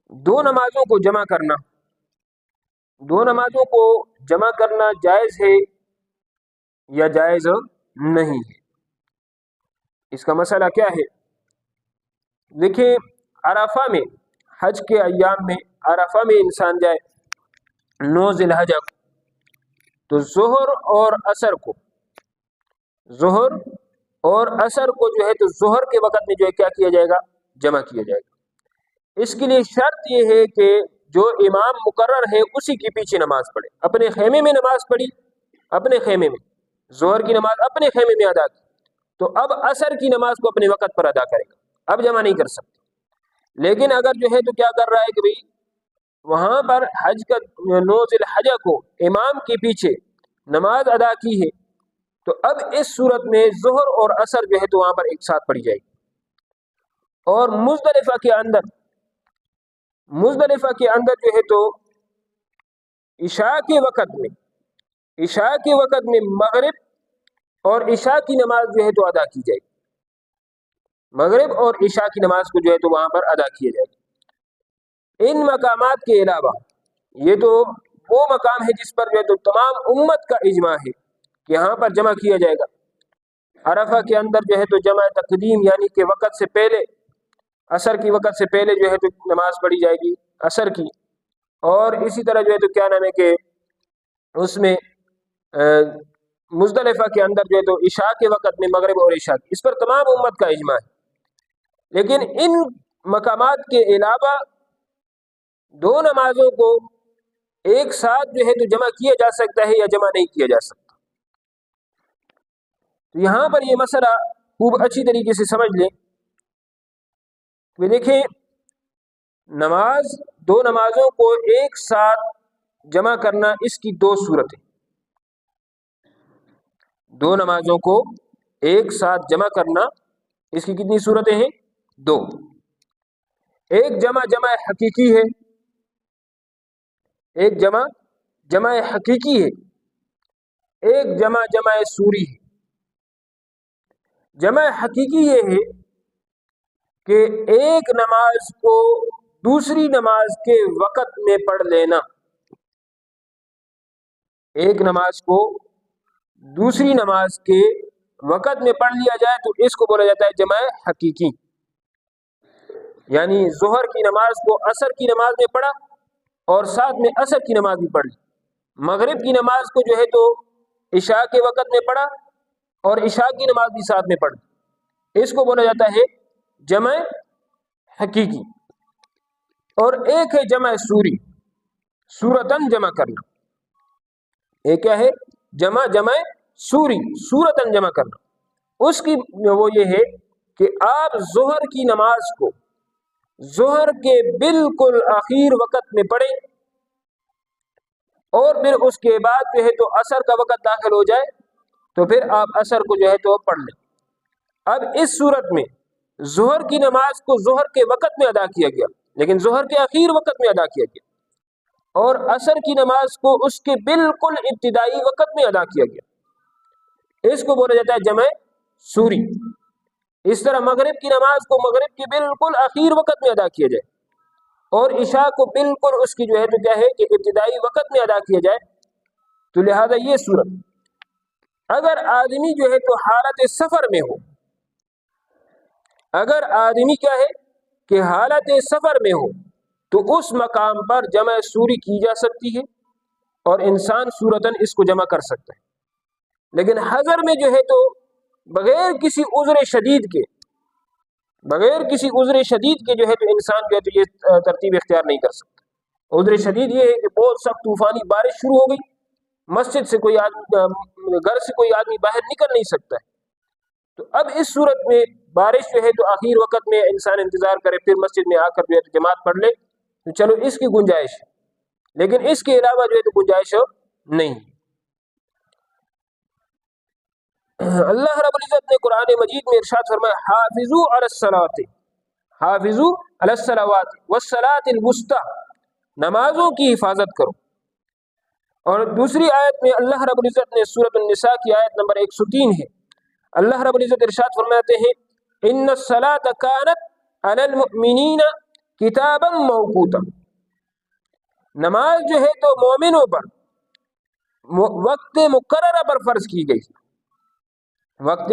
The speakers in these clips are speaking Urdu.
دو نمازوں کو جمع کرنا، دو نمازوں کو جمع کرنا جائز ہے یا جائز نہیں ہے؟ اس کا مسئلہ کیا ہے؟ دیکھیں، عرفہ میں، حج کے ایام میں عرفہ میں انسان جائے 9 ذی الحجہ کو، تو ظہر اور عصر کو، ظہر اور عصر کو جو ہے تو ظہر کے وقت میں جو ہے کیا کیا جائے گا؟ جمع کیا جائے گا۔ اس کے لیے شرط یہ ہے کہ جو امام مقرر ہے اسی کے پیچھے نماز پڑھے۔ اپنے خیمے میں نماز پڑھی، اپنے خیمے میں ظہر کی نماز اپنے خیمے میں ادا کی، تو اب عصر کی نماز کو اپنے وقت پر ادا کرے گا، اب جمع نہیں کر سکتے۔ لیکن اگر جو ہے تو کیا کر رہا ہے کہ بھئی وہاں پر حج کا 9 ذی الحجہ کو امام کے پیچھے نماز ادا کی ہے، تو اب اس صورت میں ظہر اور عصر جو ہے تو وہاں پر ایک ساتھ پڑھی جائے گی۔ اور مزدلفہ کے اندر جو ہے تو عشاء کے وقت میں مغرب اور عشاء کی نماز جو ہے تو ادا کی جائے گی، مغرب اور عشاء کی نماز کو جو ہے تو وہاں پر ادا کیا جائے گا۔ ان مقامات کے علاوہ یہ تو وہ مقام ہے جس پر جو ہے تو تمام امت کا اجماع ہے کہ یہاں پر جمع کیا جائے گا۔ عرفہ کے اندر جو ہے تو جمع تقدیم یعنی کہ وقت سے پہلے، عصر کی وقت سے پہلے جو ہے تو نماز پڑھی جائے گی عصر کی، اور اسی طرح جو ہے تو کیا نام ہے کہ اس میں مزدلفہ کے اندر جو ہے تو عشاء کے وقت میں مغرب اور عشاء کی، اس پر تمام امت کا اجماع ہے۔ لیکن ان مقامات کے علاوہ دو نمازوں کو ایک ساتھ جو ہے تو جمع کیا جا سکتا ہے یا جمع نہیں کیا جا سکتا۔ تو یہاں پر یہ مسئلہ خوب اچھی طریقے سے سمجھ لیں کہ دیکھیں، دو نمازوں کو ایک ساتھ جمع کرنا، اس کی دو صورتیں، دو نمازوں کو ایک ساتھ جمع کرنا اس کی کتنی صورتیں ہیں؟ دو۔ ایک جمع حقیقی ہے، ایک جمع حقیقی ہے، ایک جمع سوری ہے۔ جمع حقیقی یہ ہے کہ ایک نماز کو دوسری نماز کے وقت میں پڑھ لینا، ایک نماز کو دوسری نماز کے وقت میں پڑھ لیا جائے تو اس کو بولا جاتا ہے جمع حقیقی۔ یعنی ظہر کی نماز کو عصر کی نماز میں پڑھا اور ساتھ میں عصر کی نماز بھی پڑھ لی، مغرب کی نماز کو جو ہے تو عشاء کے وقت میں پڑھا اور عشاء کی نماز بھی ساتھ میں پڑھ لی، اس کو بولا جاتا ہے جمع حقیقی۔ اور ایک ہے جمع سوری، صورتاً جمع کرنا۔ ایک کیا ہے؟ جمع سوری، صورتاً جمع کرنا۔ اس کی وہ یہ ہے کہ آپ ظہر کی نماز کو ظہر کے بالکل آخر وقت میں پڑھیں اور پھر اس کے بعد جو ہے تو عصر کا وقت داخل ہو جائے تو پھر آپ عصر کو جو ہے تو پڑھ لیں۔ اب اس صورت میں ظہر کی نماز کو ظہر کے وقت میں ادا کیا گیا، لیکن ظہر کے آخر وقت میں ادا کیا گیا، اور عصر کی نماز کو اس کے بالکل ابتدائی وقت میں ادا کیا گیا، اس کو بولا جاتا ہے جمع سوری۔ اس طرح مغرب کی نماز کو مغرب کے بالکل آخر وقت میں ادا کیا جائے اور عشاء کو بالکل اس کی جو ہے تو کیا ہے کہ ابتدائی وقت میں ادا کیا جائے، تو لہذا یہ صورت۔ اگر آدمی جو ہے تو حالت سفر میں ہو، اگر آدمی کیا ہے کہ حالت سفر میں ہو تو اس مقام پر جمع سوری کی جا سکتی ہے اور انسان صورتاً اس کو جمع کر سکتا ہے۔ لیکن حضر میں جو ہے تو بغیر کسی عذر شدید کے جو ہے تو انسان جو ہے تو یہ ترتیب اختیار نہیں کر سکتا۔ عذر شدید یہ ہے کہ بہت سخت طوفانی بارش شروع ہو گئی، مسجد سے کوئی آدمی، گھر سے کوئی آدمی باہر نکل نہیں سکتا ہے، تو اب اس صورت میں بارش جو ہے تو آخر وقت میں انسان انتظار کرے پھر مسجد میں آ کر جو ہے تو جماعت پڑھ لے، تو چلو اس کی گنجائش ہے، لیکن اس کے علاوہ جو ہے تو گنجائش نہیں۔ اللہ رب العزت نے قرآن مجید میں ارشاد فرمایا حافظوا علی الصلوات والصلاۃ الوسطی، نمازوں کی حفاظت کرو۔ اور دوسری آیت میں اللہ رب العزت نے سورۃ النساء کی آیت نمبر 103 ہے، اللہ رب العزت ارشاد فرماتے ہیں ان الصلاۃ کانت علی المؤمنین کتابا موقوتا، نماز جو ہے تو مومنوں پر وقت مقررہ پر فرض کی گئی، وقت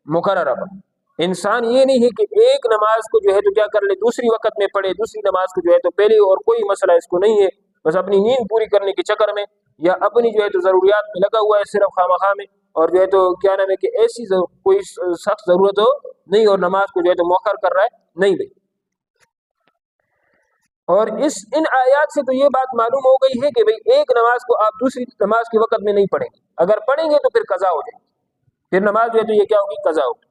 مقررہ پر۔ انسان یہ نہیں ہے کہ ایک نماز کو جو ہے تو کیا کر لے دوسری وقت میں پڑھے، دوسری نماز کو جو ہے تو پہلے، اور کوئی مسئلہ اس کو نہیں ہے، بس اپنی نیند پوری کرنے کے چکر میں یا اپنی جو ہے تو ضروریات میں لگا ہوا ہے صرف خواہ میں، اور جو ہے تو کیا نام ہے کہ ایسی کوئی سخت ضرورت ہو نہیں اور نماز کو جو ہے تو مؤخر کر رہا ہے، نہیں بھائی۔ اور ان آیات سے تو یہ بات معلوم ہو گئی ہے کہ بھئی ایک نماز کو آپ دوسری نماز کے وقت میں نہیں پڑھیں گے، اگر پڑھیں گے تو پھر قضا ہو جائے گی، پھر نماز جو ہے تو یہ کیا ہوگی، قضا ہوگی۔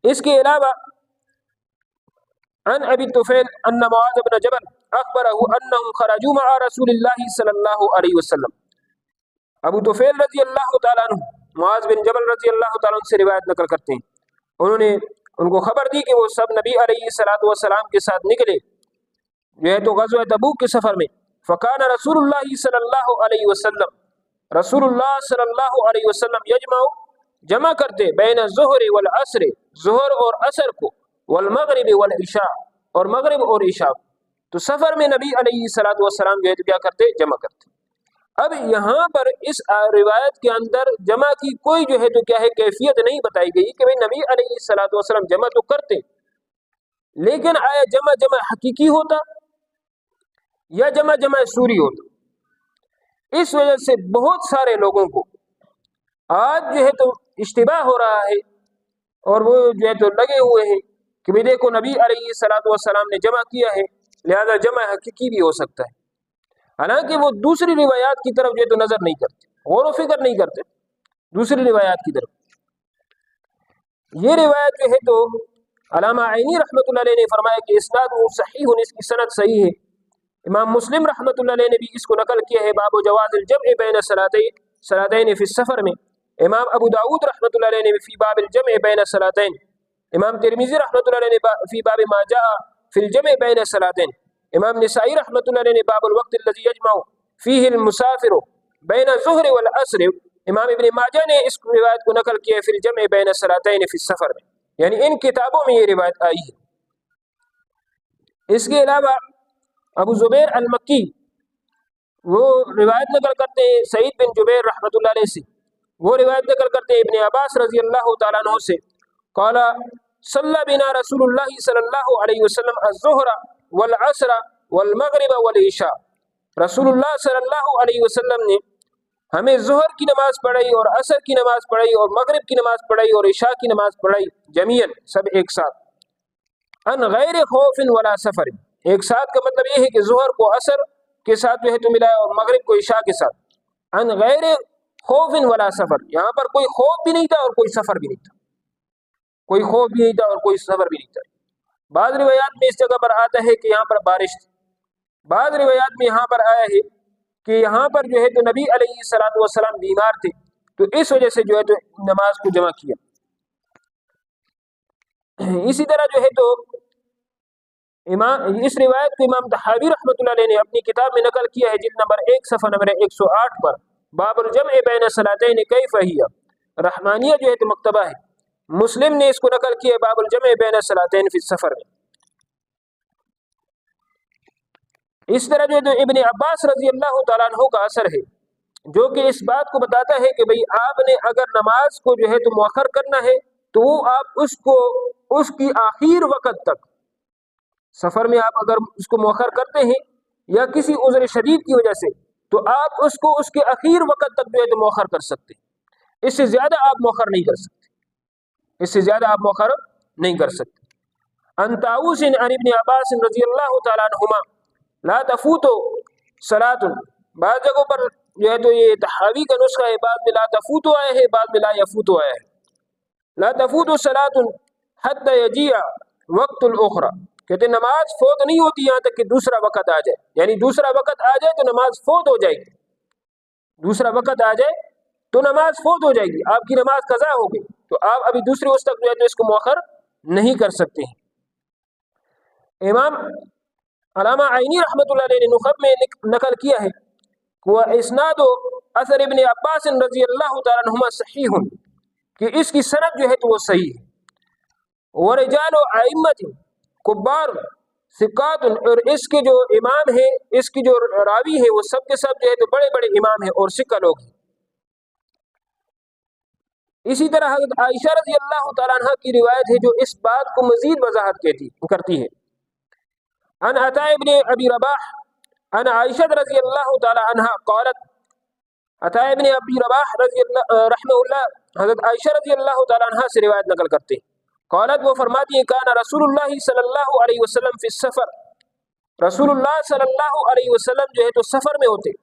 اس کے علاوہ عن ابی طفیل ان معاذ بن جبل اخبرہ انہم خرجوا مع رسول اللہ صلی اللہ علیہ وسلم، ابو طفیل رضی اللہ تعالیٰ عنہ معاذ بن جبل رضی اللہ تعالیٰ عنہ سے روایت نقل کرتے ہیں، انہوں نے ان کو خبر دی کہ وہ سب نبی علیہ الصلوۃ والسلام کے ساتھ نکلے جو ہے تو غزوہ تبوک کے سفر میں، فکان رسول اللہ صلی اللہ علیہ وسلم، رسول اللہ صلی اللہ علیہ وسلم یجمع، جمع کرتے بین الظہر والعصر، ظہر اور عصر کو، والمغرب والعشاء، اور مغرب اور عشاء، تو سفر میں نبی علیہ الصلوۃ والسلام جو ہے تو کیا کرتے، جمع کرتے۔ اب یہاں پر اس روایت کے اندر جمع کی کوئی جو ہے تو کیا ہے کیفیت نہیں بتائی گئی کہ بھئی نبی علیہ الصلوۃ والسلام جمع تو کرتے، لیکن آیا جمع حقیقی ہوتا یا جمع سوری ہوتا؟ اس وجہ سے بہت سارے لوگوں کو آج جو ہے تو اشتباہ ہو رہا ہے، اور وہ جو ہے تو لگے ہوئے ہیں کہ بھئی دیکھو نبی علیہ الصلوۃ والسلام نے جمع کیا ہے لہذا جمع حقیقی بھی ہو سکتا ہے، حالانکہ وہ دوسری روایات کی طرف جو ہے تو نظر نہیں کرتے، غور و فکر نہیں کرتے دوسری روایات کی طرف۔ یہ روایت جو ہے تو علامہ عینی رحمۃ اللہ علیہ نے فرمایا کہ اسناد صحیح، اس کی سند صحیح ہے۔ امام مسلم رحمۃ اللہ علیہ نے بھی اس کو نقل کیا ہے باب جواز الجمع بین صلاتین فی السفر میں، امام ابو داود رحمۃ اللہ علیہ نے فی باب الجمع بین صلاتین، امام ترمذی رحمۃ اللہ علیہ نے فی باب ما جاء فی الجمع بین صلاتین، امام نسائی رحمۃ اللہ علیہ نے باب الوقت الذی یجمع فیہ المسافر بین الظہر والعصر، امام ابن ماجہ نے اس روایت کو نقل کیا فی الجمع بین صلاتین فی السفر میں، یعنی ان کتابوں میں یہ روایت آئی ہے۔ اس کے علاوہ ابو زبیر المکی وہ روایت نقل کرتے ہیں سعید بن جبیر رحمۃ اللہ علیہ سے، وہ روایت نقل کرتے ہیں ابن عباس رضی اللہ تعالیٰ عنہ سے، قال صلی بنا رسول اللہ صلی اللہ علیہ وسلم الظہر والعصر والمغرب والعشاء، رسول اللہ صلی اللہ علیہ وسلم نے ہمیں ظہر کی نماز پڑھائی اور عصر کی نماز پڑھائی اور مغرب کی نماز پڑھائی اور عشاء کی نماز پڑھائی جمیعاً، سب ایک ساتھ، ان غیر خوف ولا سفر، ایک ساتھ کا مطلب یہ ہے کہ ظہر کو عصر کے ساتھ جو ہے تو ملایا اور مغرب کو عشاء کے ساتھ، ان غیر خوف ولا سفر، یہاں پر کوئی خوف بھی نہیں تھا اور کوئی سفر بھی نہیں تھا، کوئی خوف بھی نہیں تھا اور کوئی سفر بھی نہیں تھا۔ بعض روایات میں اس جگہ پر آتا ہے کہ یہاں پر بارش تھی، بعض روایات میں یہاں پر آیا ہے کہ یہاں پر جو ہے تو نبی علیہ الصلوۃ والسلام بیمار تھے تو اس وجہ سے جو ہے تو نماز کو جمع کیا۔ اسی طرح جو ہے تو اس روایت کو امام طحاوی رحمۃ اللہ علیہ نے اپنی کتاب میں نقل کیا ہے جلد نمبر 1 صفحہ نمبر 108 پر، باب الجمع بین صلاتین کیف ہی، رحمانیہ جو ہے تو مکتبہ ہے، مسلم نے اس کو نقل کیا ہے باب الجمع بین صلاتین فی السفر میں۔ اس طرح جو ہے تو ابن عباس رضی اللہ تعالیٰ عنہ کا اثر ہے جو کہ اس بات کو بتاتا ہے کہ بھئی آپ نے اگر نماز کو جو ہے تو مؤخر کرنا ہے تو وہ آپ اس کی آخر وقت تک، سفر میں آپ اگر اس کو مؤخر کرتے ہیں یا کسی عذر شدید کی وجہ سے تو آپ اس کو اس کے اخیر وقت تک جو ہے تو مؤخر کر سکتے ہیں، اس سے زیادہ آپ مؤخر نہیں کر سکتے، اس سے زیادہ آپ مؤخر نہیں کر سکتے۔ ان طاووس عن ابن عباس رضی اللہ تعالیٰ عنہما لا تفوت صلاۃ، بعض جگہوں پر جو ہے تو یہ تحاوی کا نسخہ ہے، بعد میں لا تفوت آیا ہے، بعد میں لا یفوت آیا ہے، لا تفوت صلاۃ حتی یجیء وقت الاخری، کہتے ہیں نماز فوت نہیں ہوتی یہاں تک کہ دوسرا وقت آ جائے، یعنی دوسرا وقت آ جائے تو نماز فوت ہو جائے گی، دوسرا وقت آ جائے تو نماز فوت ہو جائے گی، آپ کی نماز قضا ہو گئی تو آپ ابھی دوسرے وقت تک جو ہے تو اس کو مؤخر نہیں کر سکتے ہیں۔ امام علامہ عینی رحمۃ اللہ علیہ نے نخب میں نقل کیا ہے وہ اسناد و اثر ابن عباس رضی اللہ تعالیٰ عنہما صحیح، کہ اس کی سند جو ہے تو وہ صحیح ہے، ورجال ائمۃ کبار ثقات، اور اس کے جو امام ہیں، اس کی جو راوی ہیں، وہ سب کے سب جو ہے تو بڑے بڑے امام ہیں اور ثقہ لوگ ہیں۔ اسی طرح حضرت عائشہ رضی اللہ تعالیٰ عنہ کی روایت ہے جو اس بات کو مزید وضاحت کرتی ہے۔ عن عطاء ابن ابی رباح عن عائشہ رضی اللہ تعالیٰ عنہ قالت، عطاء ابن ابی رباح رحمہ اللہ حضرت عائشہ رضی اللہ تعالیٰ عنہ سے روایت نقل کرتے ہیں۔ قالت، وہ فرماتی ہیں، کان رسول اللہ صلی اللہ علیہ وسلم فی السفر، رسول اللہ صلی اللہ علیہ وسلم جو ہے تو سفر میں ہوتے،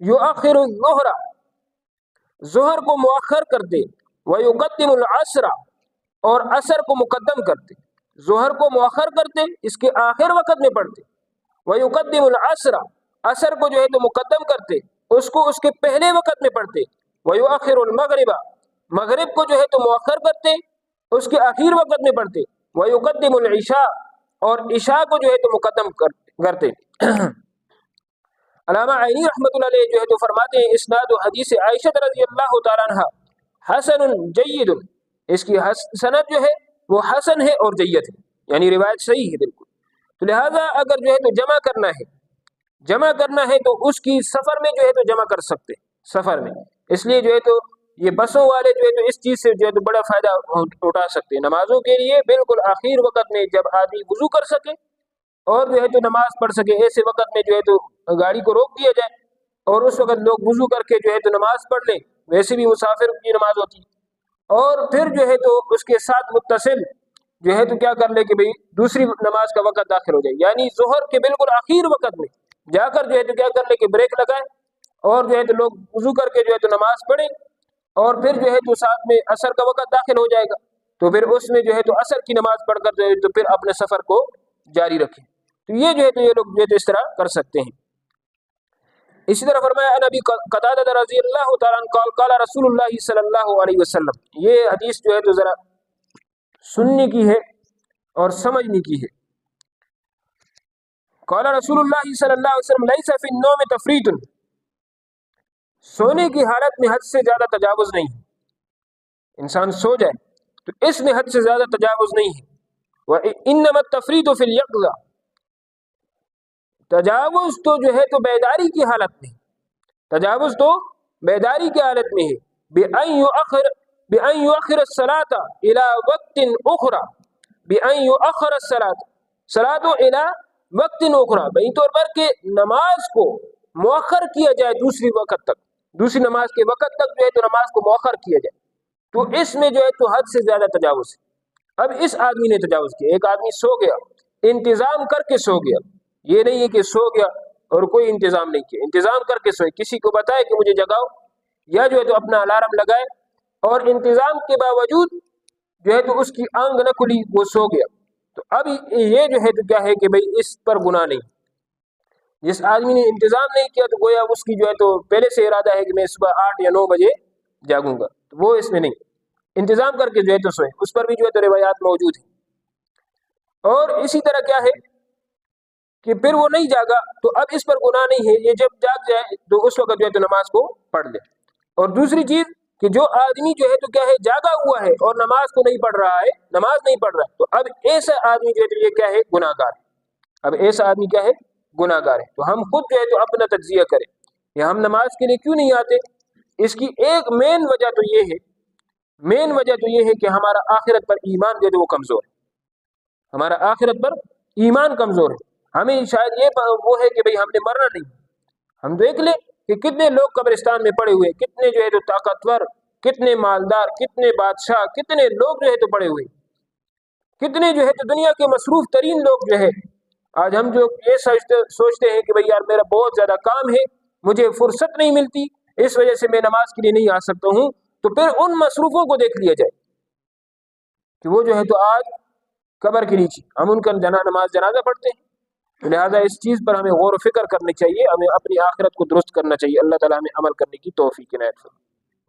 یؤخر الظہر، ظہر کو مؤخر کرتے، ویقدم العصر، اور عصر کو مقدم کرتے، ظہر کو مؤخر کرتے، اس کے آخر وقت میں پڑھتے، ویقدم العصر، عصر کو جو ہے تو مقدم کرتے، اس کو اس کے پہلے وقت میں پڑھتے، ویؤخر المغرب، مغرب کو جو ہے تو مؤخر کرتے، اس کے آخر وقت میں پڑھتے، ویقدم العشاء، اور عشاء کو جو ہے تو مقدم کرتے۔ علامہ عینی رحمۃ اللہ علیہ جو ہے تو فرماتے ہیں، اسناد و حدیث عائشہ رضی اللہ تعالیٰ عنہ حسن جید، اس کی سند جو ہے وہ حسن ہے اور جید ہے، یعنی روایت صحیح ہے بالکل۔ تو لہذا اگر جو ہے تو جمع کرنا ہے تو اس کی سفر میں جو ہے تو جمع کر سکتے، سفر میں، اس لیے جو ہے تو یہ بسوں والے جو ہے تو اس چیز سے جو ہے تو بڑا فائدہ اٹھا سکتے ہیں۔ نمازوں کے لیے بالکل آخر وقت میں جب آدمی وضو کر سکے اور جو ہے تو نماز پڑھ سکے، ایسے وقت میں جو ہے تو گاڑی کو روک دیا جائے اور اس وقت لوگ وضو کر کے جو ہے تو نماز پڑھ لیں، ویسے بھی مسافر کی نماز ہوتی، اور پھر جو ہے تو اس کے ساتھ متصل جو ہے تو کیا کر لے کہ بھئی دوسری نماز کا وقت داخل ہو جائے، یعنی ظہر کے بالکل آخر وقت میں جا کر جو ہے تو کیا کر لے کہ بریک لگائے اور جو ہے تو لوگ وضو کر کے جو ہے تو نماز پڑھیں، اور پھر جو ہے تو ساتھ میں عصر کا وقت داخل ہو جائے گا، تو پھر اس میں جو ہے تو عصر کی نماز پڑھ کر جو ہے تو پھر اپنے سفر کو جاری رکھیں۔ تو یہ جو ہے تو یہ لوگ جو ہے تو اس طرح کر سکتے ہیں۔ اسی طرح فرمایا ان ابی قتادہ رضی اللہ تعالیٰ عنہ قال قال رسول اللہ صلی اللہ علیہ وسلم، یہ حدیث جو ہے تو ذرا سننے کی ہے اور سمجھنے کی ہے۔ قال رسول اللہ صلی اللہ علیہ وسلم لیس فی النوم تفریط، سونے کی حالت میں حد سے زیادہ تجاوز نہیں ہے، انسان سو جائے تو اس میں حد سے زیادہ تجاوز نہیں ہے۔ وانما التفریط فی الیقظہ، تجاوز تو جو ہے تو بیداری کی حالت میں، تجاوز تو بیداری کی حالت میں ہے۔ بأن يؤخر الصلاة إلى وقت أخرى، بأن يؤخر الصلاة إلى وقت أخرى، بہی طور پر کہ نماز کو مؤخر کیا جائے دوسری وقت تک، دوسری نماز کے وقت تک جو ہے تو نماز کو مؤخر کیا جائے، تو اس میں جو ہے تو حد سے زیادہ تجاوز ہے۔ اب اس آدمی نے تجاوز کیا، ایک آدمی سو گیا، انتظام کر کے سو گیا، یہ نہیں ہے کہ سو گیا اور کوئی انتظام نہیں کیا، انتظام کر کے سوئے، کسی کو بتائے کہ مجھے جگاؤ، یا جو ہے تو اپنا الارم لگائے، اور انتظام کے باوجود جو ہے تو اس کی آنکھ نہ کھلی، وہ سو گیا، تو اب یہ جو ہے تو کیا ہے کہ بھئی اس پر گناہ نہیں۔ جس آدمی نے انتظام نہیں کیا تو گویا اس کی جو ہے تو پہلے سے ارادہ ہے کہ میں صبح 8 یا 9 بجے جاگوں گا، تو وہ اس میں نہیں، انتظام کر کے جو ہے تو سوئے، اس پر بھی جو ہے تو روایات موجود ہیں۔ اور اسی طرح کیا ہے کہ پھر وہ نہیں جاگا تو اب اس پر گناہ نہیں ہے، یہ جب جاگ جائے تو اس وقت جو ہے تو نماز کو پڑھ لے۔ اور دوسری چیز کہ جو آدمی جو ہے تو کیا ہے جاگا ہوا ہے اور نماز کو نہیں پڑھ رہا ہے، نماز نہیں پڑھ رہا ہے، تو اب ایسا آدمی جو ہے تو یہ کیا ہے گناہ گار ہے، اب ایسا آدمی کیا ہے گناہ گار ہے۔ تو ہم خود جو ہے تو اپنا تجزیہ کریں کہ ہم نماز کے لیے کیوں نہیں آتے۔ اس کی ایک مین وجہ تو یہ ہے کہ ہمارا آخرت پر ایمان جو ہے وہ کمزور ہے، ہمارا آخرت پر ایمان کمزور ہے۔ ہمیں شاید یہ وہ ہے کہ بھئی ہم نے مرنا نہیں، ہم دیکھ لیں کہ کتنے لوگ قبرستان میں پڑے ہوئے، کتنے جو ہے تو طاقتور، کتنے مالدار، کتنے بادشاہ، کتنے لوگ جو ہے تو پڑے ہوئے، کتنے جو ہے تو دنیا کے مصروف ترین لوگ جو ہے۔ آج ہم جو یہ سوچتے ہیں کہ بھئی یار میرا بہت زیادہ کام ہے، مجھے فرصت نہیں ملتی، اس وجہ سے میں نماز کے لیے نہیں آ سکتا ہوں، تو پھر ان مصروفوں کو دیکھ لیا جائے کہ وہ جو ہے تو آج قبر کے نیچے ہم ان کا نماز جنازہ پڑھتے ہیں۔ لہٰذا اس چیز پر ہمیں غور و فکر کرنی چاہیے، ہمیں اپنی آخرت کو درست کرنا چاہیے۔ اللہ تعالیٰ ہمیں عمل کرنے کی توفیق عنایت فرمائے۔